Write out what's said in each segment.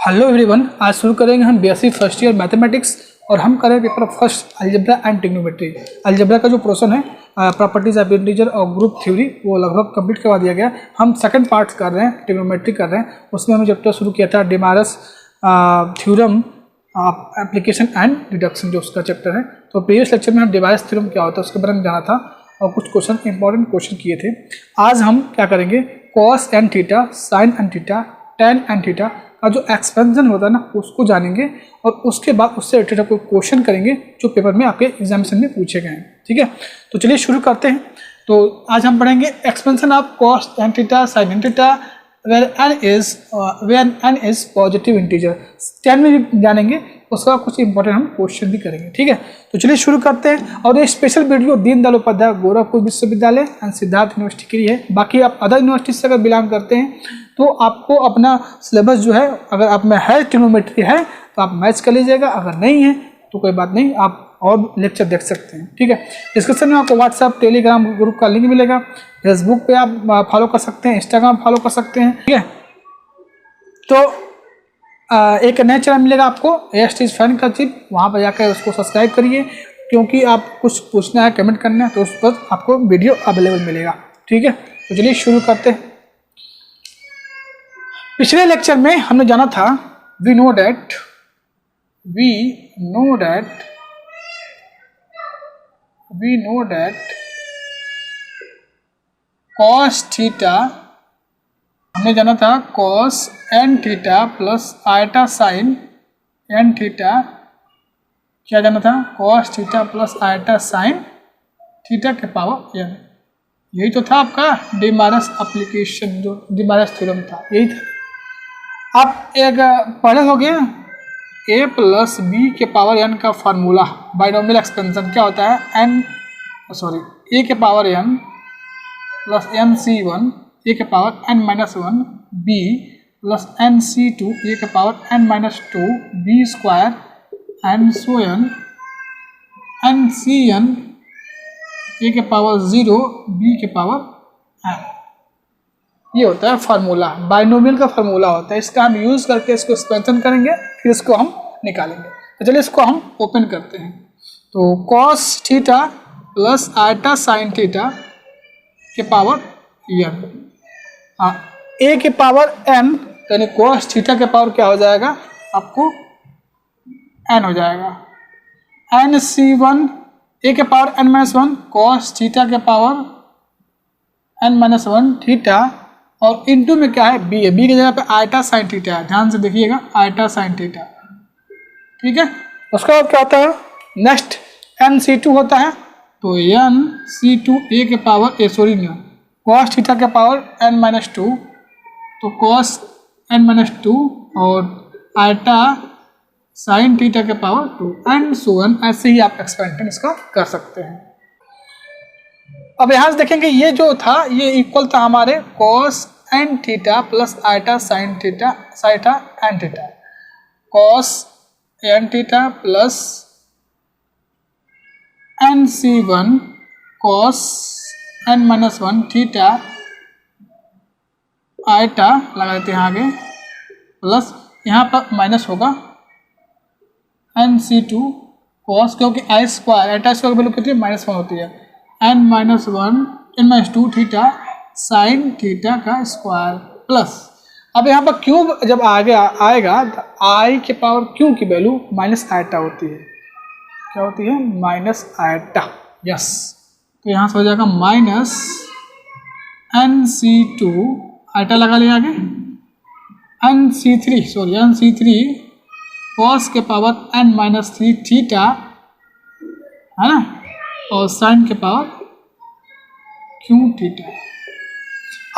Hello everyone, आज शुरू करेंगे हम बीएससी फर्स्ट ईयर मैथमेटिक्स और हम करेंगे paper first algebra and trigonometry. Algebra का जो पोर्शन है प्रॉपर्टीज ऑफ इंटीजर और ग्रुप थ्योरी वो लगभग कंप्लीट करवा दिया गया। हम सेकंड पार्ट कर रहे हैं, ट्रिग्नोमेट्री कर रहे हैं। उसमें हमने चैप्टर शुरू किया था डेमारस थ्योरम एप्लीकेशन एंड डिडक्शन, जो उसका चैप्टर है। तो प्रीवियस लेक्चर में हम डेमारस थ्योरम क्या होता है उसके बारे में जाना था और कुछ क्वेश्चन इंपॉर्टेंट क्वेश्चन किए थे। आज हम क्या करेंगे, cos n theta, sine n theta, tan n theta का जो एक्सपेंशन होता है ना उसको जानेंगे और उसके बाद उससे रिलेटेड कोई क्वेश्चन करेंगे जो पेपर में आपके एग्जामिनेशन में पूछे गए हैं। ठीक है, तो चलिए शुरू करते हैं। तो आज हम पढ़ेंगे expansion of cos n theta, sine n theta where n is positive integer. 10 में भी जानेंगे, उसका कुछ इंपॉर्टेंट हम क्वेश्चन भी करेंगे। ठीक है, तो चलिए शुरू करते हैं। और ये स्पेशल वीडियो दीनदयाल उपाध्याय गोरखपुर विश्वविद्यालय एंड सिद्धार्थ यूनिवर्सिटी के लिए है। बाकी आप अदर यूनिवर्सिटी से अगर बिलोंग करते हैं तो आपको अपना सिलेबस जो है, अगर आप में है ट्रिग्नोमेट्री है तो आप मैच कर लीजिएगा, अगर नहीं है तो कोई बात नहीं, आप और लेक्चर देख सकते हैं। ठीक है, डिस्क्रिप्शन में आपको व्हाट्सएप टेलीग्राम ग्रुप का लिंक मिलेगा, फेसबुक पे आप फॉलो कर सकते हैं, इंस्टाग्राम फॉलो कर सकते हैं। ठीक है, तो एक नया चैनल मिलेगा आपको AST फैन का चिप, वहाँ पर जाकर उसको सब्सक्राइब करिए, क्योंकि आप कुछ पूछना है, कमेंट करना है तो उस पर आपको वीडियो अवेलेबल मिलेगा। ठीक है, तो चलिए शुरू करते हैं। पिछले लेक्चर में हमने जाना था we know that cos theta, हमने जाना था cos n theta plus iota sine n theta, क्या जाना था cos theta plus iota sine theta के पावर n। यही तो था आपका डेमारस एप्लीकेशन, जो डेमारस थ्योरम था, यही था। अब एक पढ़े हो गया a प्लस बी के पावर n का फार्मूला, बाइनोमियल एक्सपेंशन क्या होता है, a के power n plus nc1 a के power n minus 1 b plus nc2 a के power n minus 2 b square and so n ncn a के power 0 b के पावर n। ये होता है फार्मूला, बाइनोमियल का फार्मूला होता है। इसका हम यूज करके इसको एक्सपेंशन करेंगे, फिर इसको हम निकालेंगे। तो चलिए इसको हम ओपन करते हैं। तो cos theta plus iota sine theta के पावर n, a के पावर n, यानी cos थीटा के पावर क्या हो जाएगा आपको n हो जाएगा, nc1 a के power n minus 1 cos theta के पावर n माइनस 1 थीटा, और इनटू में क्या है b है, b की जगह पे आयटा साइन थीटा है, ध्यान से देखिएगा, आयटा साइन थीटा। ठीक है, उसका बाद क्या होता है, नेक्स्ट nc2 होता है, तो nc2 a के पावर cos थीटा के पावर n माइनस 2, तो cos n माइनस 2 और आयटा साइन थीटा के पावर 2 एंड सो ऑन। ऐसे ही आप एक्सपेंशन इसका कर सकते हैं। अब यहाँ से देखेंगे ये जो था ये इक्वल था हमारे cos n theta plus iota sine theta साइटा n theta, cos n theta plus nc1 cos n minus 1 theta iota लगा देते हैं आगे, प्लस यहाँ पर माइनस होगा nc2 cos, क्योंकि आई स्क्वायर आयटा स्क्वायर की वैल्यू कितनी -1 होती है, n minus 2 theta sine theta का स्क्वायर, प्लस अब यहाँ पर क्यूब जब आगे आएगा तो आई के पावर क्यू की वैल्यू माइनस आयटा होती है, क्या होती है, माइनस आयटा। यस, तो यहाँ से हो जाएगा माइनस nc2 आयटा लगा लिया आगे, nc3 cos के पावर n माइनस 3 थीटा है ना, और साइन के पावर क्यू थीटा।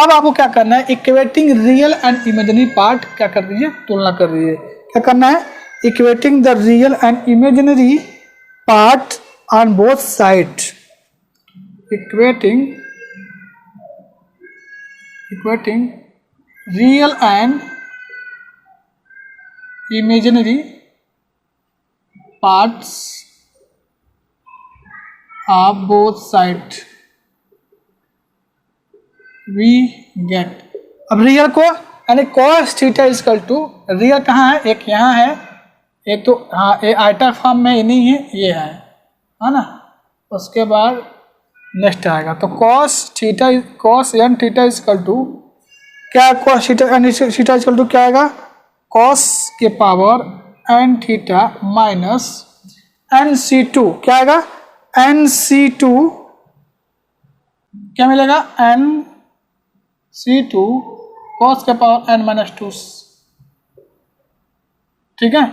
अब आपको क्या करना है, equating real and imaginary part क्या कर दीजिए, तुलना कर दीजिए। क्या करना है, equating the real and imaginary part on both side, equating real and imaginary parts of both side we get. अब रियल को यानी cos theta is equal to real कहाँ है, एक यहाँ है, एक तो हाँ ये आइटा फॉर्म में ये नहीं है, ये है ना। उसके बाद नेक्स्ट आएगा तो cos n theta is equal to क्या, cos theta n theta is equal to क्या आएगा, cos के power n theta minus nc2 क्या आएगा, nc2 क्या मिलेगा, nc2 cos के पावर n माइनस 2, ठीक है।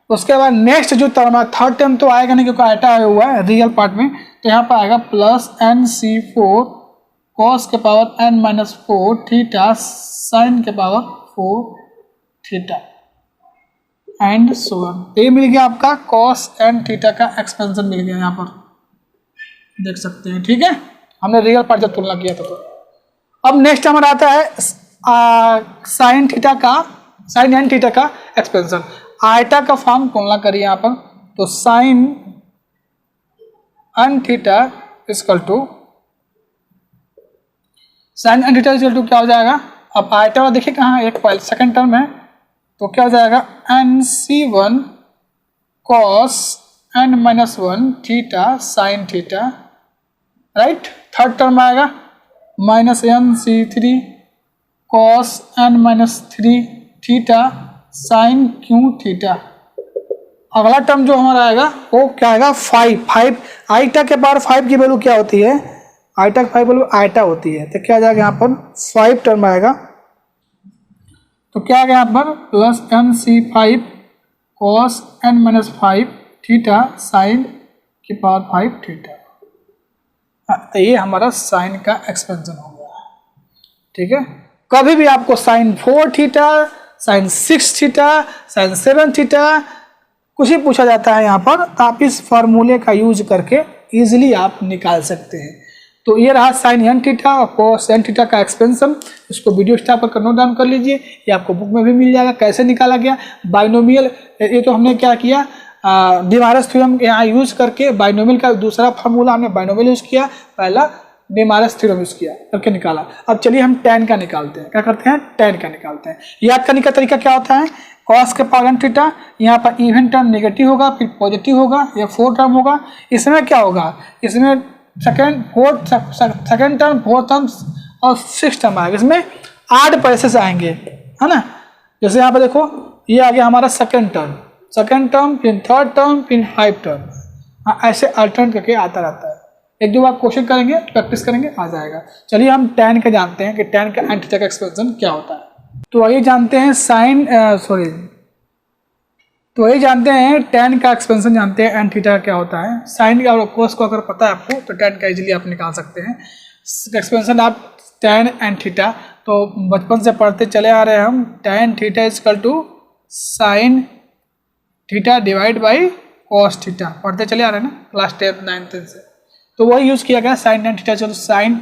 उसके बाद नेक्स्ट जो टर्म है थर्ड टर्म तो आएगा नहीं क्योंकि आइटा आया हुआ है रियल पार्ट में, तो यहाँ पर आएगा प्लस nc4 cos के power n minus 4 theta sine के power 4 theta and so on. ये मिल गया आपका cos n थीटा का एक्सपेंशन मिल गया, यहाँ पर देख सकते हैं, ठीक है। हमने रियल पार्ट जब तुलना किया था तो अब नेक्स्ट हमारा आता है साइन n थीटा का एक्सपेंशन। आइटा का फॉर्म तुलना करिए यहाँ पर, तो sine n theta is equal to sine n theta is equal to क्या हो जाएगा, अब आइटा वाला देखिए कहाँ, एक पहले सेकंड टर्म है तो क्या हो जाएगा nc1 cos n minus 1 theta sine theta, right. Third term आएगा minus nc3 cos n minus 3 theta sine cube theta. अगला टर्म जो हमारा आएगा वो क्या आएगा, 5 आइटा के पावर 5 की वैल्यू क्या होती है, आइटा की 5 वैल्यू आइटा होती है, तो क्या आ जाएगा यहाँ पर 5 टर्म आएगा, तो क्या आ गया यहाँ पर plus nc5 cos n minus 5 theta sine की पावर 5 थीटा। तो ये हमारा साइन का एक्सपेंशन हो गया, ठीक है। कभी भी आपको sine 4 theta, sine 6 theta, sine 7 theta कुछ ही पूछा जाता है यहाँ पर, तो आप इस फार्मूले का यूज करके इजीली आप निकाल सकते हैं। तो ये रहा साइन n थीटा और cos n थीटा का एक्सपेंशन। इसको वीडियो स्टार पर नोट डाउन कर लीजिए, ये आपको बुक में भी मिल जाएगा कैसे निकाला गया। बाइनोमियल, ये तो हमने क्या किया, डिमारस थ्योरम यहाँ यूज करके बाइनोमियल का दूसरा फार्मूला हमने बाइनोमियल यूज किया, पहला डिमारस थ्योरम यूज किया करके निकाला। अब चलिए हम tan का निकालते हैं, क्या करते हैं, tan का निकालते हैं। याद करने का तरीका क्या होता है, cos के पावर n थीटा, यहाँ पर इवन टर्म नेगेटिव होगा, फिर पॉजिटिव होगा, या 4 टर्म होगा। इसमें क्या होगा, इसमें सेकेंड टर्म, फोर्थ टर्म और 6 टर्म आएगा, इसमें 8 पैसे आएंगे, है ना। जैसे यहाँ पर देखो ये आ गया हमारा सेकेंड टर्म, फिर थर्ड टर्म, फिर 5 टर्म, हाँ ऐसे अल्टरनेट करके आता रहता है। एक दो बार क्वेश्चन करेंगे, प्रैक्टिस करेंगे, आ जाएगा। चलिए हम tan का जानते हैं कि tan का n थीटा का एक्सपेंशन क्या होता है। तो आइए जानते हैं tan का एक्सपेंशन जानते हैं, n थीटा क्या होता है। साइन का और कोस को अगर पता है आपको तो tan का इजीली आप निकाल सकते हैं एक्सपेंशन। आप tan n थीटा तो बचपन से पढ़ते चले आ रहे हैं हम, tan theta is equal to sine theta divide by cos theta, पढ़ते चले आ रहे हैं ना क्लास 10th 9th से, तो वही यूज किया गया साइन n थीटा। चलो sine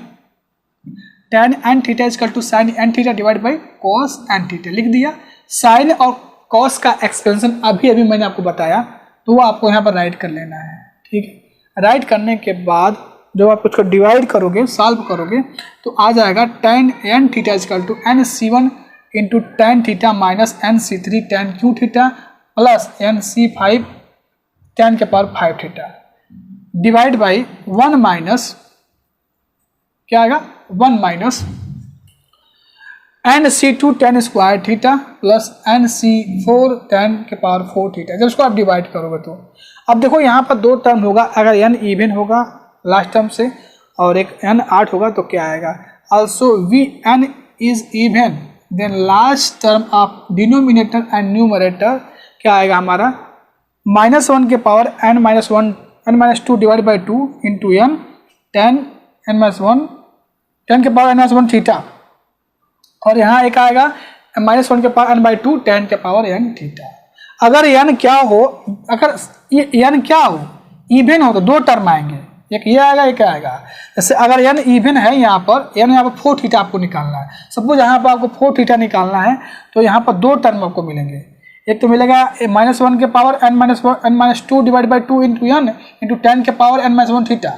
tan n theta is equal to sine n theta divide by cos n theta लिख दिया। साइन और कॉस का एक्सपेंशन अभी मैंने आपको बताया, तो वो आपको यहाँ पर राइट कर लेना है, ठीक है। राइट करने के बाद जब आप उसको डिवाइड करोगे, सॉल्व करोगे, तो आ जाएगा tan n theta is equal to nc1 into tan थीटा minus nc3 tan cube theta plus nc5 tan के power 5 theta divide by 1 minus क्या आएगा, 1 minus nc2 tan square theta plus nc4 tan के power 4 theta. जब इसको आप divide करोगे तो अब देखो यहाँ पर 2 टर्म होगा, अगर n इवन होगा लास्ट टर्म से और एक n 8 होगा तो क्या आएगा, also we n is even then last term of denominator and numerator क्या आएगा हमारा, -1 के power n-2 divide by 2 into n tan n-1 tan के पावर n-1 थीटा, और यहाँ एक आएगा -1 के पावर n/2 tan के पावर n थीटा। अगर n क्या हो, अगर ये n क्या हो, इवन हो तो 2 टर्म आएंगे, एक ये आएगा एक आएगा। जैसे अगर n इवन है यहाँ पर 4 थीटा आपको निकालना है, सपोज यहाँ पर आपको 4 थीटा निकालना है, तो यहाँ पर 2 टर्म आपको मिलेंगे। एक तो मिलेगा -1 के power n-2 divide by 2 into n into tan के पावर n-1 थीटा,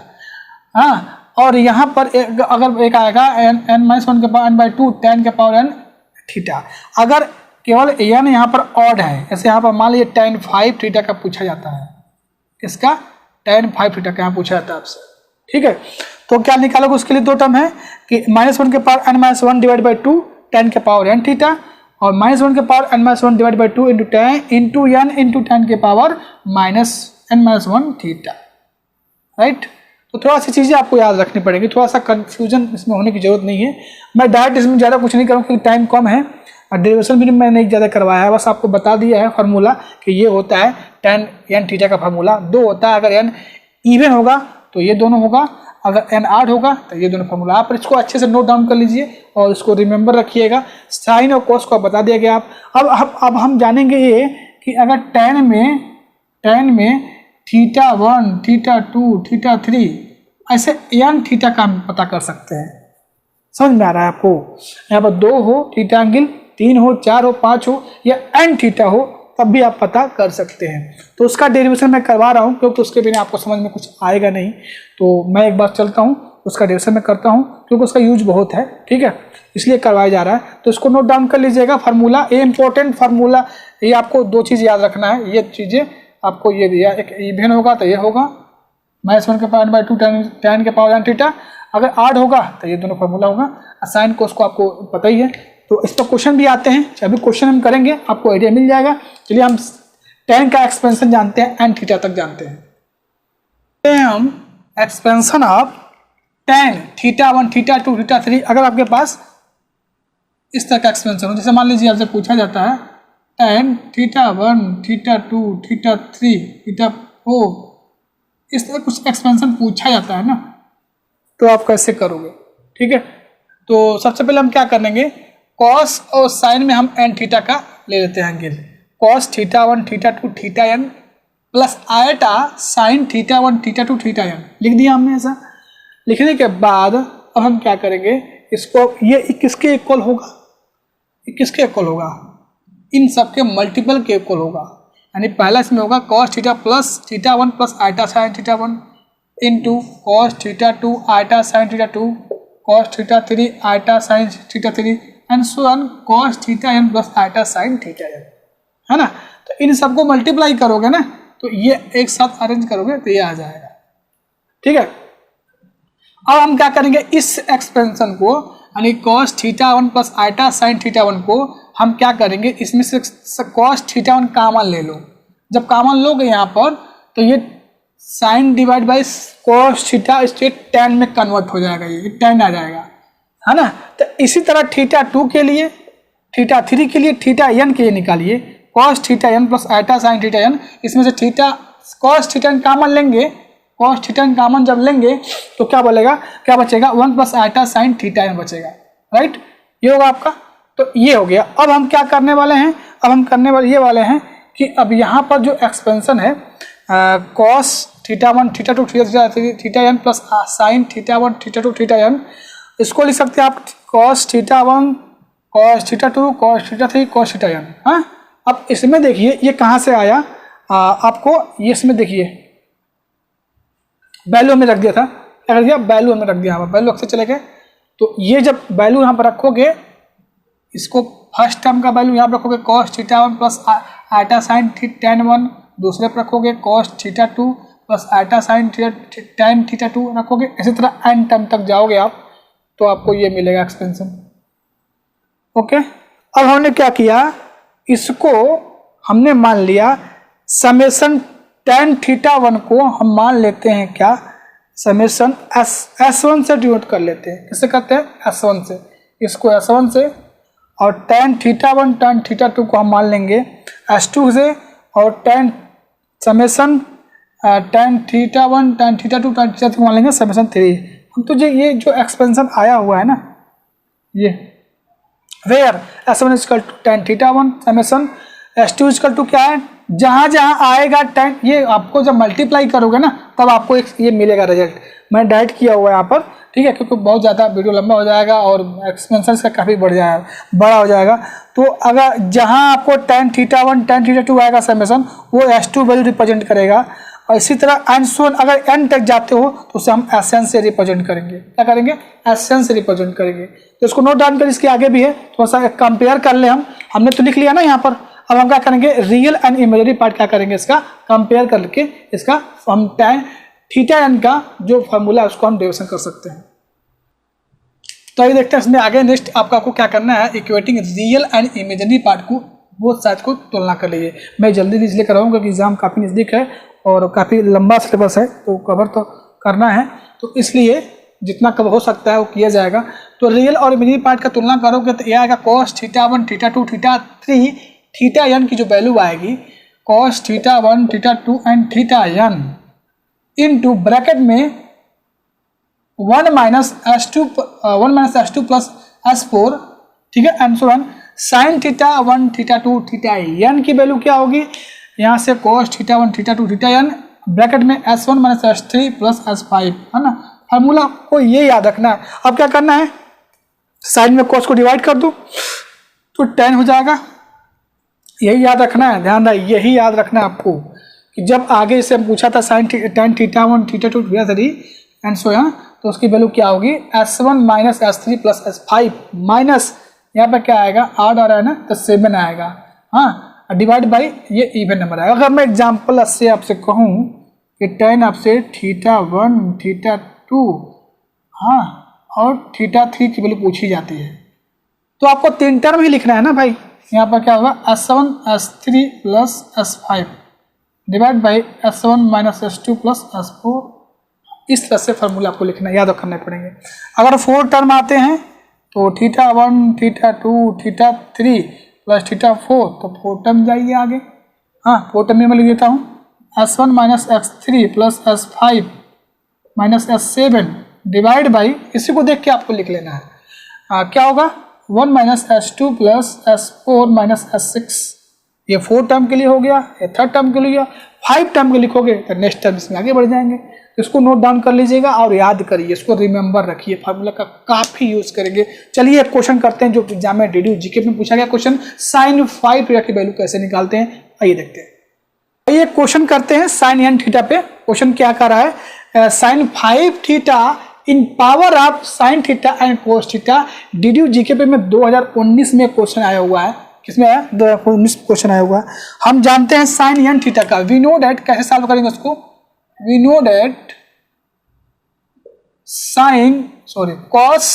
हाँ। और यहाँ पर अगर एक आएगा n-1 के पावर n/2 tan के पावर n थीटा। अगर केवल एन यहाँ पर ऑड है, जैसे यहाँ पर मान लीजिए tan 5 थीटा का पूछा जाता है, इसका tan 5 थीटा का यहाँ पूछा जाता है आपसे, ठीक है। तो क्या निकालोगे, उसके लिए दो टर्म है कि -1 के power n-1 divide by 2 tan के पावर n थीटा, और -1 के power n-1 divide by 2 into n into tan के पावर -n-1 थीटा, राइट। तो थोड़ा सी चीज़ें आपको याद रखनी पड़ेगी, थोड़ा सा कंफ्यूजन इसमें होने की जरूरत नहीं है। मैं डायरेक्ट इसमें ज़्यादा कुछ नहीं करूँगा क्योंकि टाइम कम है, और डेरिवेशन भी मैंने नहीं ज़्यादा करवाया है, बस आपको बता दिया है फार्मूला कि ये होता है tan n थीटा का फार्मूला। दो होता है, अगर n इवन होगा तो ये दोनों होगा, अगर n आड होगा तो ये दोनों फार्मूला। आप इसको अच्छे से नोट डाउन कर लीजिए और इसको रिमेंबर रखिएगा। साइन और कोस को बता दिया गया आप। अब हम जानेंगे ये कि अगर tan में थीटा 1 थीटा 2 थीटा 3 ऐसे n थीटा का हम पता कर सकते हैं। समझ में आ रहा है आपको? यहाँ पर 2 हो थीटा एंगल, 3 हो, 4 हो, 5 हो या n थीटा हो, तब भी आप पता कर सकते हैं। तो उसका डेरिवेशन मैं करवा रहा हूँ क्योंकि उसके बिना आपको समझ में कुछ आएगा नहीं। तो मैं एक बार चलता हूँ, उसका डेरिवेशन मैं करता हूँ क्योंकि उसका यूज बहुत है, ठीक है, इसलिए करवाया जा रहा है। तो इसको नोट डाउन कर लीजिएगा। फार्मूला, ये इंपॉर्टेंट फार्मूला, ये आपको दो चीज़ याद रखना है। ये चीज़ें आपको ये दिया, एक इवन होगा तो ये होगा -1 के पावर n/2 tan के पावर n थीटा, अगर आड होगा तो ये दोनों फार्मूला होगा। साइन कोस को आपको पता ही है। तो इस पर क्वेश्चन भी आते हैं, अभी क्वेश्चन हम करेंगे, आपको आइडिया मिल जाएगा। चलिए हम tan का एक्सपेंशन जानते हैं, n थीटा तक जानते हैं। हम expansion of tan theta 1 theta 2 theta 3, अगर आपके पास इस तरह का एक्सपेंशन हो, जैसे मान लीजिए आपसे पूछा जाता है tan theta 1 theta 2 theta 3 theta 4, इस तरह कुछ एक्सपेंशन पूछा जाता है ना, तो आप कैसे करोगे, ठीक है। तो सबसे पहले हम क्या करेंगे, कॉस और साइन में हम n थीटा का ले लेते हैं angle. Cos theta 1 theta 2 theta n plus iota sine theta 1 theta 2 theta n, लिख दिया हमने। ऐसा लिखने के बाद अब हम क्या करेंगे, इसको, ये किसके इक्वल होगा, किसके इक्वल होगा, इन सबके मल्टीपल के इक्वल होगा। यानी पहला इसमें होगा cos theta plus theta 1 plus iota sine theta 1 into cos theta 2 eta sine theta 2 cos theta 3 eta sine theta 3 and so on cos theta n plus iota sine theta n, है ना। तो इन सबको multiply करोगे ना, तो ये एक साथ अरेंज करोगे तो ये आ जाएगा, ठीक है। अब हम क्या करेंगे, इस एक्सपेंशन को यानी cos theta 1 plus iota sine theta 1 को हम क्या करेंगे, इसमें से कॉस थीटा 1 कॉमन ले लो। जब कॉमन लोगे यहाँ पर तो ये sine divide by cos theta इससे tan में कन्वर्ट हो जाएगा, ये tan आ जाएगा, है ना। तो इसी तरह थीटा 2 के लिए, थीटा 3 के लिए, थीटा n के लिए निकालिए cos theta n plus iota sine theta n। इसमें से theta cos theta n common लेंगे, कॉस थीटा n कॉमन जब लेंगे तो क्या बोलेगा, क्या बचेगा, 1 plus iota sine theta n बचेगा, राइट। ये होगा आपका, तो ये हो गया। अब हम क्या करने वाले हैं, अब हम करने वाले ये वाले हैं कि अब यहाँ पर जो एक्सपेंशन है cos theta 1 theta 2 theta 3 theta n plus sine theta 1 theta 2 theta n, इसको लिख सकते हैं आप cos theta 1 cos theta 2 cos theta 3 cos theta n। हाँ, अब इसमें देखिए ये कहाँ से आया, आपको ये इसमें देखिए वैल्यू में रख दिया था, क्या कर दिया, वैल्यू में रख दिया, वैल्यू अक्सर चले गए। तो ये जब वैल्यू यहाँ पर रखोगे, इसको फर्स्ट टर्म का वैल्यू यहाँ पर रखोगे cos theta 1 plus iota sine tan 1, दूसरे पर रखोगे cos theta 2 plus iota sine tan theta 2 रखोगे। इसी तरह n टर्म तक जाओगे आप तो आपको ये मिलेगा एक्सपेंशन, ओके। अब हमने क्या किया, इसको हमने मान लिया समेशन tan थीटा 1 को हम मान लेते हैं क्या, समेशन S1 से डिनोट कर लेते हैं। किससे करते हैं, S1 से, इसको S1 से, और tan थीटा 1 tan थीटा 2 को हम मान लेंगे S2 से, और tan summation tan theta 1 tan theta 2 tan theta 3 को मान लेंगे समेशन 3। हम तो ये जो एक्सपेंशन आया हुआ है ना, ये where S1 equal to tan theta 1 summation S2 equal to क्या है, जहाँ जहाँ आएगा tan, ये आपको जब मल्टीप्लाई करोगे ना तब आपको एक ये मिलेगा रिजल्ट। मैं डाइट किया हुआ है यहाँ पर, ठीक है, क्योंकि बहुत ज़्यादा वीडियो लंबा हो जाएगा और एक्सपेंशन का काफ़ी बड़ा हो जाएगा। तो अगर जहाँ आपको tan थीटा 1 tan थीटा 2 आएगा समेशन, वो S2 वैल्यू रिप्रेजेंट करेगा, और इसी तरह एंड सो ऑन, अगर एन तक जाते हो तो उसे हम एसएन से रिप्रेजेंट करेंगे। क्या करेंगे? एसएन से रिप्रेजेंट करेंगे। तो इसको नोट डाउन कर, इसके आगे भी है, थोड़ा सा कंपेयर कर ले हम। हमने तो लिख लिया ना यहाँ पर। अब हम क्या करेंगे? रियल एंड इमेजिनरी पार्ट क्या करेंगे? इसका कंपेयर करके इसका हम tan थीटा एन का जो फॉर्मूला है उसको हम डेरिवेशन कर सकते हैं। तो ये देखते हैं इसमें आगे। नेक्स्ट आपको क्या करना है? Equating real and imaginary part को, बोथ साइड को तुलना कर लीजिए। मैं जल्दी इसलिए कर रहा हूँ क्योंकि एग्जाम काफ़ी नज़दीक है और काफ़ी लंबा सिलेबस है, तो कवर तो करना है, तो इसलिए जितना कवर हो सकता है वो किया जाएगा। तो रियल और इमेजिनरी पार्ट का तुलना करोगे तो ये आएगा cos θ1 θ2 θ3 θn की जो वैल्यू आएगी cos θ1 θ2 and θn into bracket में 1 - s2 प्लस s4, ठीक है, and so on. sin θ1 θ2 θn की वैल्यू क्या होगी? यहाँ से cos θ1 θ2 θn ब्रैकेट में s1 - s3 प्लस s5, है ना। फार्मूला को ये याद रखना है। अब क्या करना है? साइन में cos को डिवाइड कर दो तो tan हो जाएगा। यही याद रखना है, ध्यान रहे, यही याद रखना है आपको कि जब आगे से पूछा था tan θ1 θ2 θ3 एंड सो ऑन, तो उसकी वैल्यू क्या होगी? s1 - s3 plus s5 minus यहाँ पे क्या आएगा? आड आ रहा है ना, तो 7 आएगा, हाँ, डिवाइड बाई ये इवन नंबर आएगा। अगर मैं एग्जाम्पल से आपसे कहूँ कि tan आपसे θ1 θ2, हाँ, और θ3 की वैल्यू पूछी जाती है, तो आपको 3 टर्म ही लिखना है ना भाई। यहाँ पर क्या होगा? s1 s3 plus s5 divide by s1 - s2 plus s4। इस तरह से फार्मूला आपको लिखना, याद रखने पड़ेंगे। अगर 4 टर्म आते हैं तो θ1 θ2 θ3 प्लस θ4, तो 4 टर्म जाइए आगे, हाँ, 4 टर्म में मैं लिख देता हूँ s1 - s3 plus s5 minus s7 divide by, इसी को देख के आपको लिख लेना है। क्या होगा? 1 - s2 plus s4 minus s6, ये 4 टर्म के लिए हो गया, ये 3rd टर्म के लिए। 5 टर्म के लिखोगे तो नेक्स्ट टर्म इसमें आगे बढ़ जाएंगे। इसको नोट डाउन कर लीजिएगा और याद करिए, इसको रिमेंबर रखिए, फार्मूला का काफ़ी यूज करेंगे। चलिए एक क्वेश्चन करते हैं जो एग्जाम में DDU GK में पूछा गया क्वेश्चन, sin 5 θ की वैल्यू कैसे निकालते हैं, आइए देखते हैं। आइए क्वेश्चन करते हैं sin n θ पे। क्वेश्चन क्या कर रहा है? sin 5 θ in power of sin θ and cos θ। DDU GK पे में 2019 में क्वेश्चन आया हुआ है। किसमें आया? 2019 क्वेश्चन आया हुआ है। हम जानते हैं sin n θ का, वी नो डेट, कैसे सॉल्व करेंगे उसको? We know that cos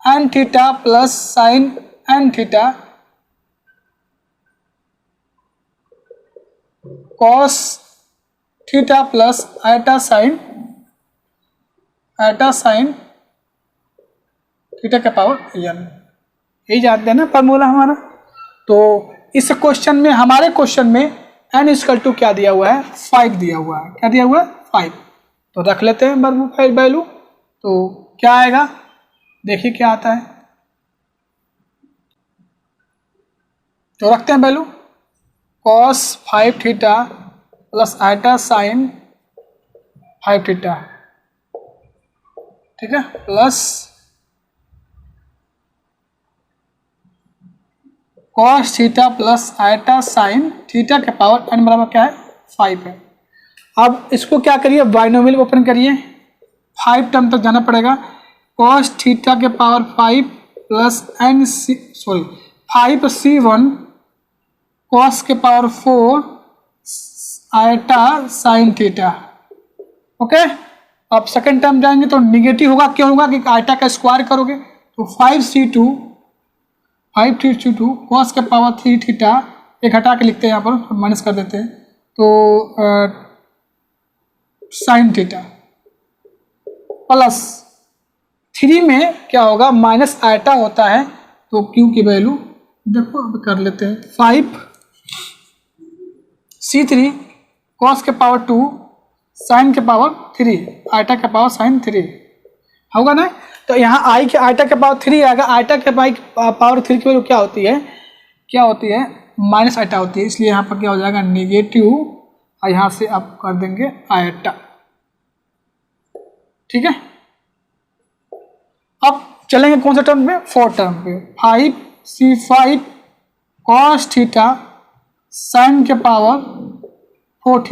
n θ plus sin n θ cos θ plus eta sin theta का पावर n, यही जानते हैं ना फॉर्मूला हमारा। तो इस क्वेश्चन में, हमारे क्वेश्चन में n इक्वल टू क्या दिया हुआ है? 5 दिया हुआ है। क्या दिया हुआ है? 5। तो रख लेते हैं वैल्यू, तो क्या आएगा? देखिए क्या आता है, तो रखते हैं value cos 5 θ plus eta sin 5 θ, ठीक है, plus cos θ plus eta sin θ के पावर n बराबर क्या है? 5 है। अब इसको क्या करिए? बाइनोमियल ओपन करिए, 5 टर्म तक जाना पड़ेगा। cos θ के पावर 5 प्लस 5c1 cos के पावर 4 eta sin θ। ओके, अब सेकंड टर्म जाएंगे तो निगेटिव होगा। क्यों होगा? कि आटा का स्क्वायर करोगे तो 5c2 cos के पावर 3 θ, एक हटा के लिखते हैं, यहाँ पर माइनस कर देते हैं, तो sin θ प्लस 3 में क्या होगा? माइनस आटा होता है, तो Q की वैल्यू देखो अब कर लेते हैं, 5c3 cos के पावर 2 sin के पावर 3 आटा के पावर sin 3 होगा ना। तो यहाँ आई के आटा के पावर 3 आएगा। आटा के पावर 3 की वैल्यू क्या होती है? क्या होती है? माइनस आटा होती है, इसलिए यहाँ पर क्या हो जाएगा? नेगेटिव, और यहाँ से आप कर देंगे आटा, ठीक है। अब चलेंगे कौन सा टर्म में? 4 टर्म पे। 5c5 cos θ sin के पावर 4 θ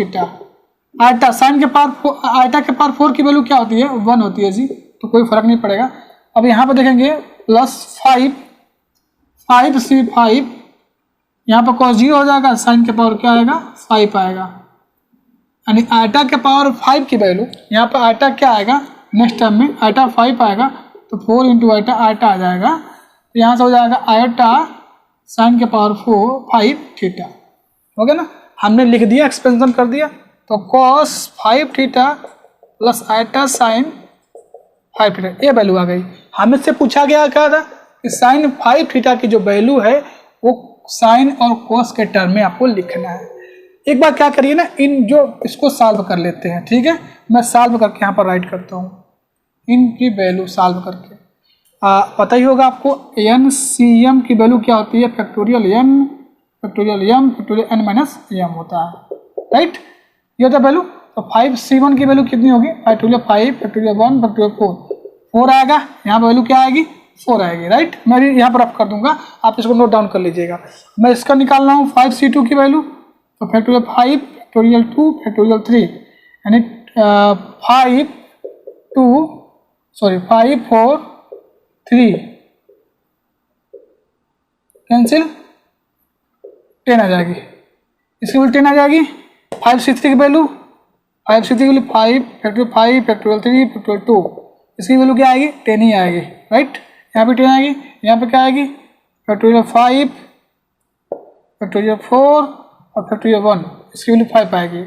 आटा साइन के पावर आटा के पावर 4 की वैल्यू क्या होती है 1 होती है जी, तो कोई फर्क नहीं पड़ेगा। अब यहाँ पर देखेंगे +5 5C5 यहाँ पर cos 0 हो जाएगा, साइन के पावर क्या आएगा 5 आएगा, यानी आटा के पावर 5 की वैल्यू यहाँ पर आटा क्या आएगा नेक्स्ट टर्म में आटा 5 आएगा, तो 4 इंटू आटा आ जाएगा, तो यहाँ से हो जाएगा आटा साइन के पावर 5 थीटा। हो गया ना, हमने लिख दिया एक्सपेंशन कर दिया, तो cos 5 थीटा प्लस आटा साइन 5 थीटा ये वैल्यू आ गई। हमें से पूछा गया क्या था कि साइन 5 थीटा की जो वैल्यू है वो साइन और cos के टर्म में आपको लिखना है। एक बार क्या करिए ना, इन जो इसको सॉल्व कर लेते हैं, ठीक है, मैं सॉल्व करके यहाँ पर राइट करता हूँ इनकी वैल्यू सॉल्व करके। पता ही होगा आपको NCM की वैल्यू क्या होती है, factorial n factorial m factorial n minus m होता है, राइट, ये होता है वैल्यू। तो 5C1 की वैल्यू कितनी होगी, फैक्टोरियल 5 फैक्टोरियल 1 फैक्टोरियल 4 आएगा, यहाँ पर वैल्यू क्या आएगी 4 आएगी, राइट। मैं यहाँ पर रफ कर दूंगा, आप इसको नोट डाउन कर लीजिएगा। मैं इसका निकाल रहा हूँ 5C2 की वैल्यू, तो फैक्टोरियल 5 फैक्टोरियल 2 फैक्टोरियल 3 यानी 5 4 3 कैंसिल 10 आ जाएगी, इसकी वैल्यू 10 आ जाएगी। 5C3 की वैल्यू 5 फैक्टोरियल 3 फैक्टोरियल 2 इसकी वैल्यू क्या आएगी 10 ही आएगी, राइट। यहाँ पे 10 आएगी, यहाँ पे क्या आएगी फैक्टोरियल 5 फैक्टोरियल 4 और फैक्टोरियल 1 इसकी वैल्यू 5 आएगी,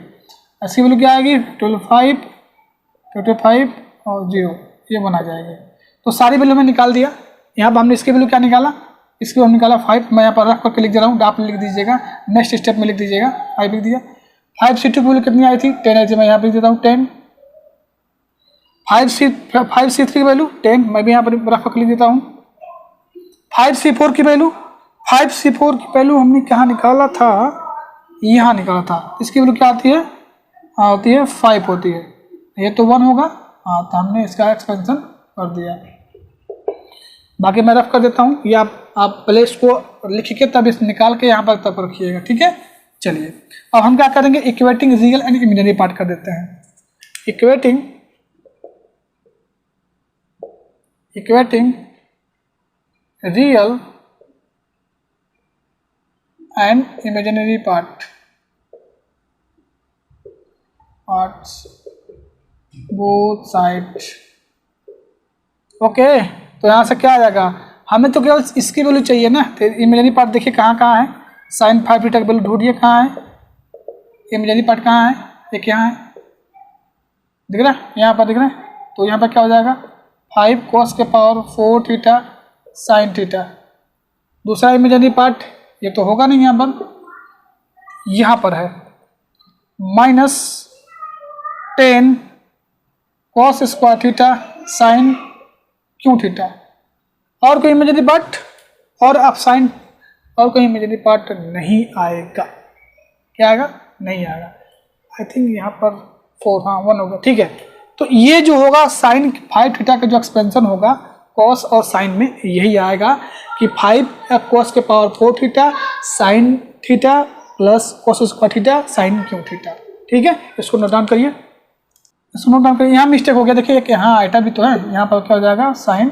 इसकी वैल्यू क्या आएगी फैक्टोरियल 5 और 0 ये बना जाएगी। तो सारी वैल्यू में निकाल दिया। यहाँ पर हमने इसकी वैल्यू क्या निकाला, इसकी वैल्यू निकाला 5, मैं यहाँ पर रख करके लिख दे रहा हूँ, आप लिख दीजिएगा, नेक्स्ट स्टेप में लिख दीजिएगा 5 लिख दिया। 5C2 की वैल्यू कितनी आई थी 10 आई थी, मैं यहाँ पर लिख देता हूँ 10। 5C3 की वैल्यू 10, मैं भी यहाँ पर रख करके लिख देता हूँ। 5C4 की वैल्यू हमने कहाँ निकाला था, यहाँ निकाला था, इसकी वैल्यू क्या आती है होती है 5 होती है, ये तो 1 होगा, हाँ तो हमने इसका एक्सपेंशन कर दिया। बाकी मैं रफ कर देता हूँ, ये आप पहले इसको लिख के तब इस निकाल के यहाँ पर तब रखिएगा, ठीक है। चलिए अब हम क्या करेंगे, equating real and imaginary part कर देते हैं। Equating real and imaginary parts both side. Okay, तो यहाँ से क्या आ जाएगा, हमें तो केवल इसकी वैल्यू चाहिए ना, तो इमेजिनरी पार्ट देखिए कहाँ है, साइन 5 थीटा की वैल्यू ढूंढिए कहाँ है, इमेजिनरी पार्ट कहाँ है, एक यहाँ है, दिख रहा है, यहाँ पर दिख रहा है, तो यहाँ पर क्या हो जाएगा 5 cos के पावर 4 थीटा साइन थीटा। दूसरा इमेजिनरी पार्ट ये तो होगा नहीं, यहाँ पर है -10 cos square theta sine cube theta. और कोई इमेजिनरी पार्ट और अब साइन और कोई इमेजिनरी पार्ट नहीं आएगा, क्या आएगा नहीं आएगा। आई थिंक यहाँ पर 4 हाँ 1 होगा, ठीक है। तो ये जो होगा साइन 5 थीटा का जो एक्सपेंशन होगा कॉस और साइन में यही आएगा कि 5 cos के power 4 theta sine theta plus cos square theta sine cube theta, ठीक है। इसको नोट डाउन करिए, यहाँ मिस्टेक हो गया, देखिए कि यहाँ आइटा भी तो है, यहाँ पर क्या हो जाएगा साइन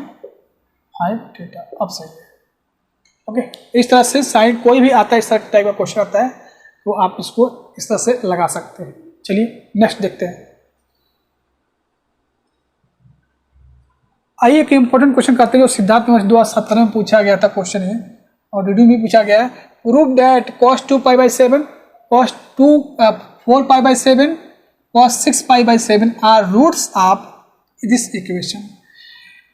5 थीटा, अब सही है। ओके, इस तरह से साइन कोई भी आता है, इस तरह टाइप का क्वेश्चन आता है तो आप इसको इस तरह से लगा सकते हैं। चलिए नेक्स्ट देखते हैं। आइए एक इंपॉर्टेंट क्वेश्चन करते हैं जो सिद्धार्थ में 2017 में पूछा गया था क्वेश्चन है और रीडिंग भी पूछा गया है। Prove that cos 2π/7 cos 4π/7 cos 6π/7 are roots of this equation.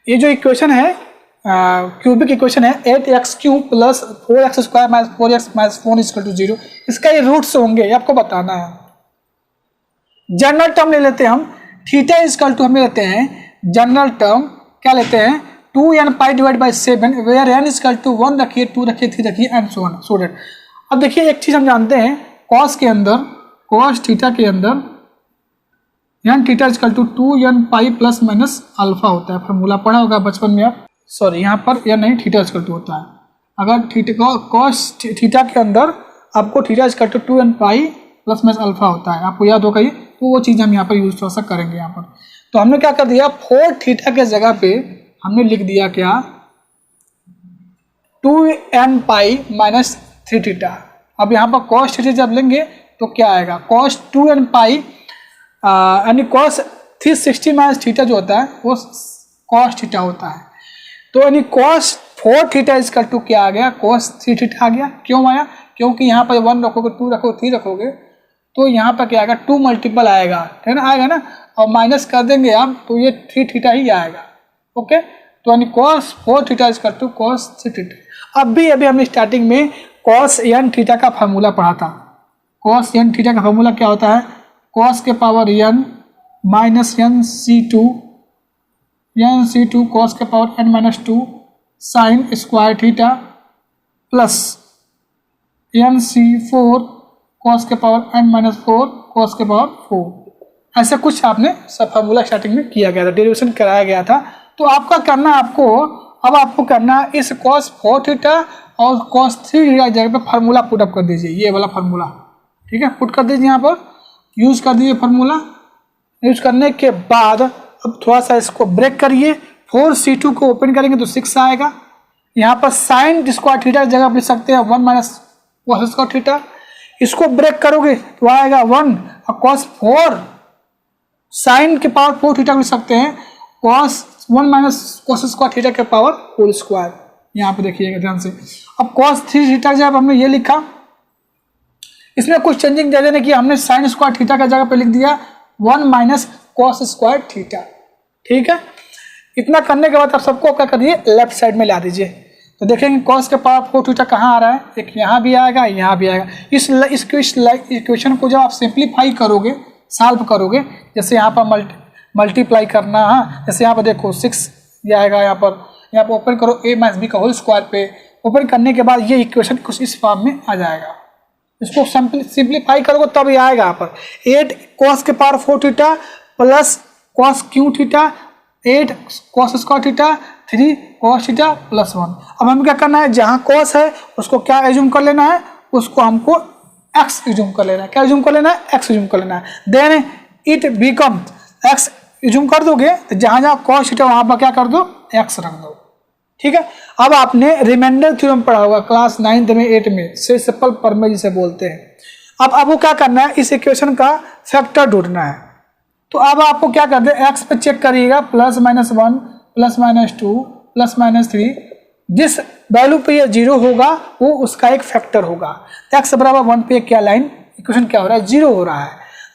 ये जो इक्वेशन है क्यूबिक इक्वेशन है 8x³ plus 4x² minus 4x minus 4 equal to 0, इसका ये रूट्स होंगे, ये आपको बताना है। जनरल टर्म ले लेते हैं हम, थीटा इक्वल टू हमें लेते हैं जनरल टर्म क्या लेते हैं 2nπ/7 where n equal to 1 रखिए 2 रखिए 3 रखिए and so on so that. अब देखिए एक चीज हम जानते हैं cos के अंदर cos थीटा के अंदर n theta equal to 2nπ plus minus alpha होता है, फॉर्मूला पढ़ा होगा बचपन में आप, सॉरी यहाँ पर n नहीं थीटा इक्वल टू होता है। अगर थीटा cos थीटा के अंदर आपको theta equal to 2nπ plus minus alpha होता है, आपको याद होगा ये, तो वो चीज़ हम यहाँ पर यूज थोड़ा सा करेंगे यहाँ पर। तो हमने क्या कर दिया, 4 थीटा के जगह पे हमने लिख दिया क्या, 2n पाई माइनस 3 थीटा। अब यहाँ पर कॉस थीटा जब लेंगे तो क्या आएगा, कॉस 2n पाई यानी कॉस 360 माइनस थीटा जो होता है वो कॉस थीटा होता है। तो यानी कॉस 4 थीटा इसका टू क्या आ गया, कॉस 3 थीटा आ गया। क्यों आया, क्योंकि यहाँ पर 1 रखोगे, 2 रखोगे, 3 रखोगे तो यहाँ पर क्या आएगा, 2 मल्टीपल आएगा, है ना, आएगा ना, और माइनस कर देंगे आप तो ये 3 थीटा ही आएगा। ओके, तो यानी कॉस 4 थीटा इसका टू कॉस 3 थीटा। अभी हमने स्टार्टिंग में कॉस n थीटा का फार्मूला पढ़ा था। कॉस n थीटा का फार्मूला क्या होता है, कॉस के power n minus n c2 cos के power n minus 2 sine square theta plus n c4 cos के पावर n माइनस 4 कॉस के पावर 4। ऐसा कुछ आपने सब फार्मूला स्टार्टिंग में किया गया था, डेरिवेशन कराया गया था। तो आपका करना अब आपको करना इस कॉस 4 थीटा और कॉस 3 थीटा जगह पे फार्मूला पुटअप कर दीजिए, ये वाला फार्मूला, ठीक है, पुट कर दीजिए यहाँ पर, यूज कर दीजिए फार्मूला। यूज करने के बाद अब थोड़ा सा इसको ब्रेक करिए, 4c2 को ओपन करेंगे तो 6 आएगा। यहाँ पर साइन स्क्वायर थीटा की जगह आप लिख सकते हैं 1 माइनस कॉस स्क्वायर थीटा। इसको ब्रेक करोगे तो आएगा 1 और कॉस 4 साइन के पावर 4 थीटा लिख सकते हैं cos 1 minus cos square theta के पावर होल स्क्वायर। यहाँ पे देखिएगा ध्यान से। अब कॉस 3 थीटा जब हमने ये लिखा, इसमें कुछ चेंजिंग ज़्यादा नहीं किया, हमने साइन स्क्वायर थीटा का जगह पे लिख दिया 1 माइनस कॉस स्क्वायर थीटा। ठीक है, इतना करने के बाद आप सबको क्या करिए, लेफ्ट साइड में ला दीजिए। तो देखेंगे कॉस के पावर 4 थीटा कहाँ आ रहा है, एक यहाँ भी आएगा, यहाँ भी आएगा। इस इक्वेशन को जब आप सिंप्लीफाई करोगे, सॉल्व करोगे, जैसे यहाँ पर मल्टीप्लाई करना, हाँ, जैसे यहाँ पर देखो 6 ये आएगा, यहाँ पर ओपन करो a माइनस बी का होल स्क्वायर पे, ओपन करने के बाद ये इक्वेशन कुछ इस फॉर्म में आ जाएगा। इसको सिंप्लीफाई करोगे तब ये आएगा यहाँ पर 8 कॉस के power 4 theta plus cos Q theta 8 cos square theta 3 cos theta plus 1। अब हमें क्या करना है, जहाँ कॉस है उसको क्या एज्यूम कर लेना है, उसको हमको x एज्यूम कर लेना है। क्या एज्यूम कर लेना है, x एज्यूम कर लेना है। Then it become x assume कर दोगे तो जहाँ जहाँ कॉस थीटा वहाँ पर क्या कर दो, x रख दो। ठीक है, अब आपने रिमाइंडर थ्योरम पढ़ा होगा क्लास 9 में 8 में, से सिंपल प्रमेय जिसे बोलते हैं। अब वो क्या करना है, इस इक्वेशन का फैक्टर ढूंढना है। तो अब आपको क्या करते हैं, x पे चेक करिएगा, plus minus 1 plus minus 2 plus minus 3, जिस वैल्यू पे ये 0 होगा वो उसका एक फैक्टर होगा। तो x बराबर 1 पे क्या लाइन इक्वेशन क्या हो रहा है, 0 हो रहा है,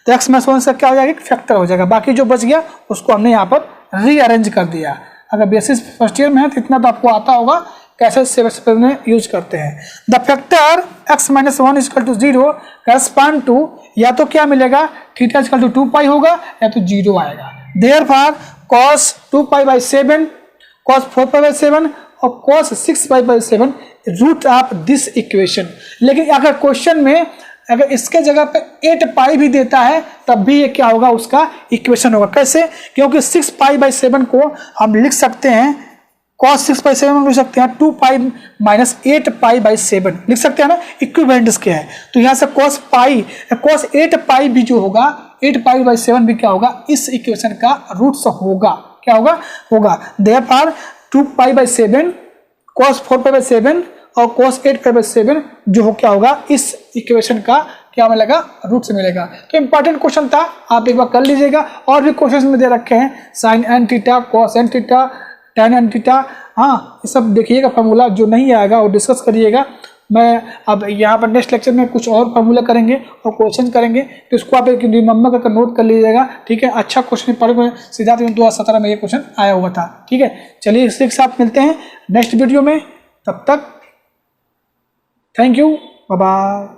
तो x माइनस 1 से क्या हो जाएगा, एक फैक्टर हो जाएगा। बाकी जो बच गया उसको हमने यहाँ पर रीअरेंज कर दिया। अगर बेसिस फर्स्ट ईयर में है तो इतना तो आपको आता होगा कैसे सेमेस्टर में यूज करते हैं। The factor x minus 1 equal to 0 correspond to, या तो क्या मिलेगा, थीटा इक्वल टू 2 पाई होगा या तो 0 आएगा। Therefore cos 2 pi by 7, cos 4 pi by 7 और cos 6 pi by 7 root of this equation. लेकिन अगर क्वेश्चन में अगर इसके जगह पे 8 पाई भी देता है तब भी ये क्या होगा, उसका इक्वेशन होगा। कैसे, क्योंकि 6 पाई बाई 7 को हम लिख सकते हैं, cos 6 बाई 7 लिख सकते हैं 2 पाई माइनस 8 पाई बाई 7 लिख सकते हैं ना, इक्विवेलेंट इसके है। तो यहाँ से cos 8 पाई भी जो होगा, 8 पाई बाई 7 भी क्या होगा, इस इक्वेशन का रूट्स होगा। क्या होगा therefore 2 pi by 7 cos 4 pi by 7 और cos 8 पाई बाई 7 जो हो क्या होगा, इस इक्वेशन का क्या मिलेगा, रूट से मिलेगा। तो इंपॉर्टेंट क्वेश्चन था, आप एक बार कर लीजिएगा। और भी क्वेश्चन में दे रखे हैं, sine n theta, cos n theta, tan n theta, हाँ ये सब देखिएगा फार्मूला। जो नहीं आएगा वो डिस्कस करिएगा। मैं अब यहाँ पर नेक्स्ट लेक्चर में कुछ और फार्मूला करेंगे और क्वेश्चन करेंगे, तो इसको आप एक रिमेंबर करके नोट कर लीजिएगा। ठीक है, अच्छा क्वेश्चन पढ़, सिद्धार्थ 2017 में ये क्वेश्चन आया हुआ था। ठीक है, चलिए इसके साथ मिलते हैं नेक्स्ट वीडियो में, तब तक थैंक यू, बाय बाय।